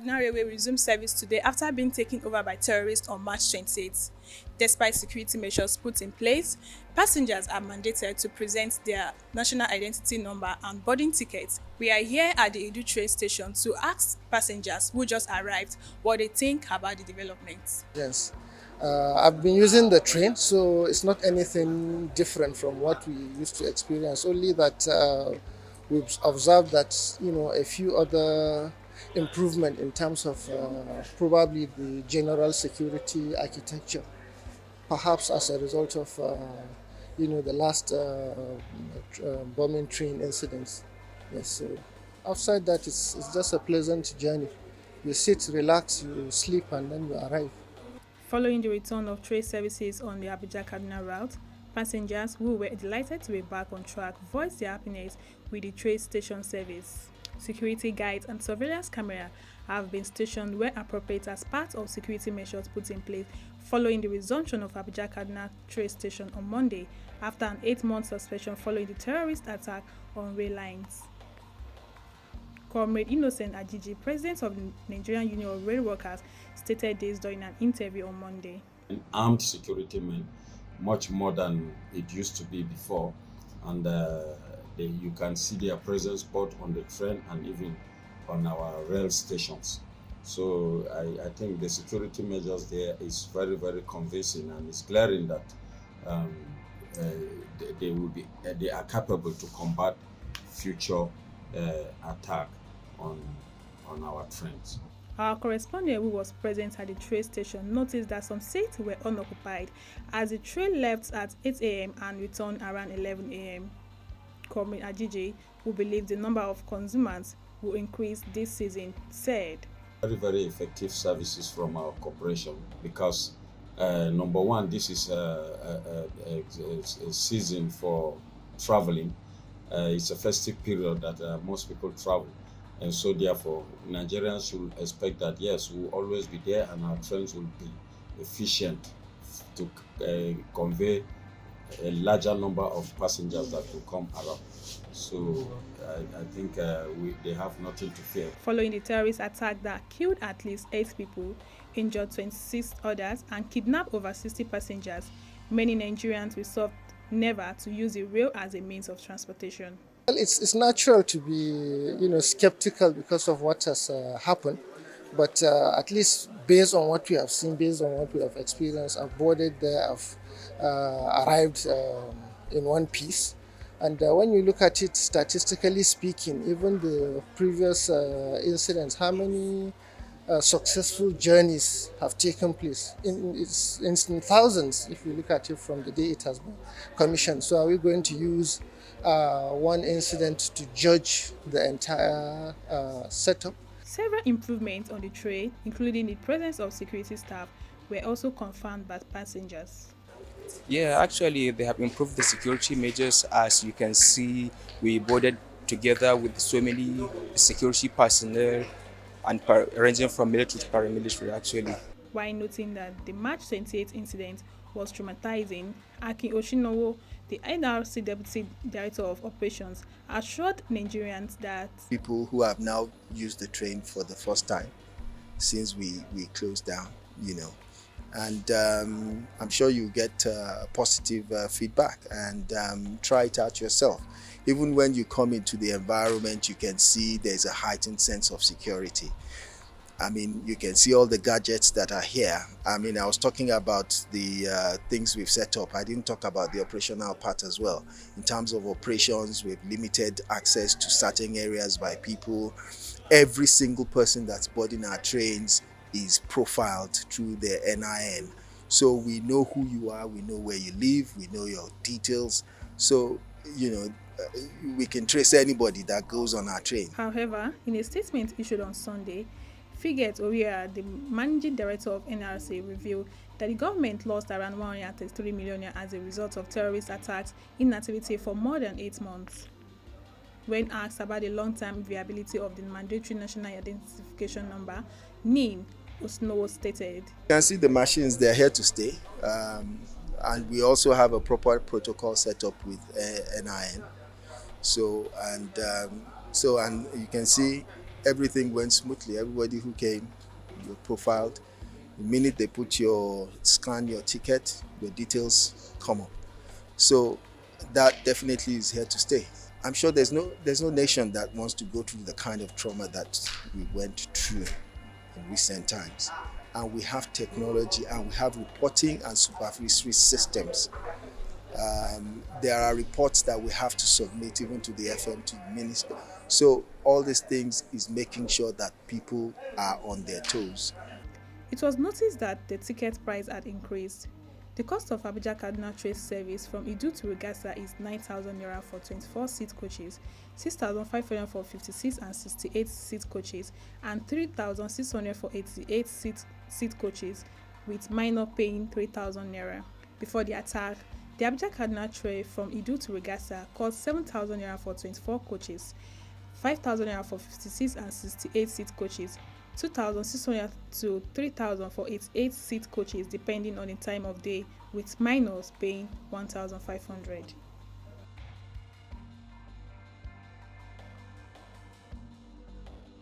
Kaduna Railway resumed service today after being taken over by terrorists on March 28. Despite security measures put in place, passengers are mandated to present their national identity number and boarding tickets. We are here at the Edu train station to ask passengers who just arrived what they think about the developments. Yes. I've been using the train, so it's not anything different from what we used to experience. Only that we've observed that a few other improvement in terms of probably the general security architecture, perhaps as a result of the last bombing train incidents. Yes. So outside that, it's just a pleasant journey. You sit, relax, you sleep, and then you arrive. Following the return of train services on the Abuja-Kaduna route, passengers who were delighted to be back on track voiced their happiness with the train station service. Security guides and surveillance cameras have been stationed where appropriate as part of security measures put in place following the resumption of Abuja-Kaduna train station on Monday after an 8-month suspension following the terrorist attack on rail lines. Comrade Innocent Ajiji, president of the Nigerian Union of Rail Workers, stated this during an interview on Monday. Armed security men, much more than it used to be before, and you can see their presence both on the train and even on our rail stations. So I think the security measures there is very, very convincing, and it's glaring that they are capable to combat future attack on our trains. Our correspondent who was present at the train station noticed that some seats were unoccupied as the train left at 8 a.m. and returned around 11 a.m. Comrade Ajiji, who believes the number of consumers will increase this season, said. Very, very effective services from our corporation because number one, this is a season for traveling. It's a festive period that most people travel. And so therefore, Nigerians should expect that, yes, we'll always be there and our trains will be efficient to convey a larger number of passengers that will come around. So I think they have nothing to fear. Following the terrorist attack that killed at least 8 people, injured 26 others, and kidnapped over 60 passengers, many Nigerians resolved never to use the rail as a means of transportation. Well, it's natural to be, skeptical because of what has happened. But at least based on what we have seen, based on what we have experienced, I've boarded there, I've arrived in one piece. And when you look at it statistically speaking, even the previous incidents, how many successful journeys have taken place? It's in thousands if you look at it from the day it has been commissioned. So are we going to use one incident to judge the entire setup? Several improvements on the train, including the presence of security staff, were also confirmed by passengers. Yeah, actually, they have improved the security measures. As you can see, we boarded together with so many security personnel and ranging from military to paramilitary, actually. While noting that the March 28 incident was traumatizing, Akin Oshinowo, the NRC Deputy Director of Operations, assured Nigerians that people who have now used the train for the first time since we closed down, and I'm sure you get positive feedback and try it out yourself. Even when you come into the environment, you can see there's a heightened sense of security. I mean, you can see all the gadgets that are here. I mean, I was talking about the things we've set up. I didn't talk about the operational part as well. In terms of operations, we've limited access to certain areas by people. Every single person that's boarding our trains is profiled through their NIN. So we know who you are, we know where you live, we know your details. So, we can trace anybody that goes on our train. However, in a statement issued on Sunday, Figet Oria, the managing director of NRC, revealed that the government lost around 133 million as a result of terrorist attacks inactivity for more than 8 months. When asked about the long-term viability of the mandatory national identification number, NIN, Osnowo stated, You can see the machines, they're here to stay. And we also have a proper protocol set up with NIN. So you can see everything went smoothly. Everybody who came, you profiled. The minute they scan your ticket, your details come up. So that definitely is here to stay. I'm sure there's no nation that wants to go through the kind of trauma that we went through in recent times. And we have technology and we have reporting and supervisory systems. There are reports that we have to submit even to the FM, to the minister. So all these things is making sure that people are on their toes. It was noticed that the ticket price had increased. The cost of Abuja Kaduna Trace service from Idu to Rigasa is 9,000 naira for 24-seat coaches, 6,500 for 56 and 68-seat coaches, and 3,600 for 88-seat coaches, with minor paying 3,000 naira. Before the attack, the Abuja Kaduna Trace from Idu to Rigasa cost 7,000 naira for 24 coaches, 5,000 naira for 56 and 68-seat coaches, 2,600 to 3,000 for 88-seat coaches depending on the time of day, with minors paying 1,500.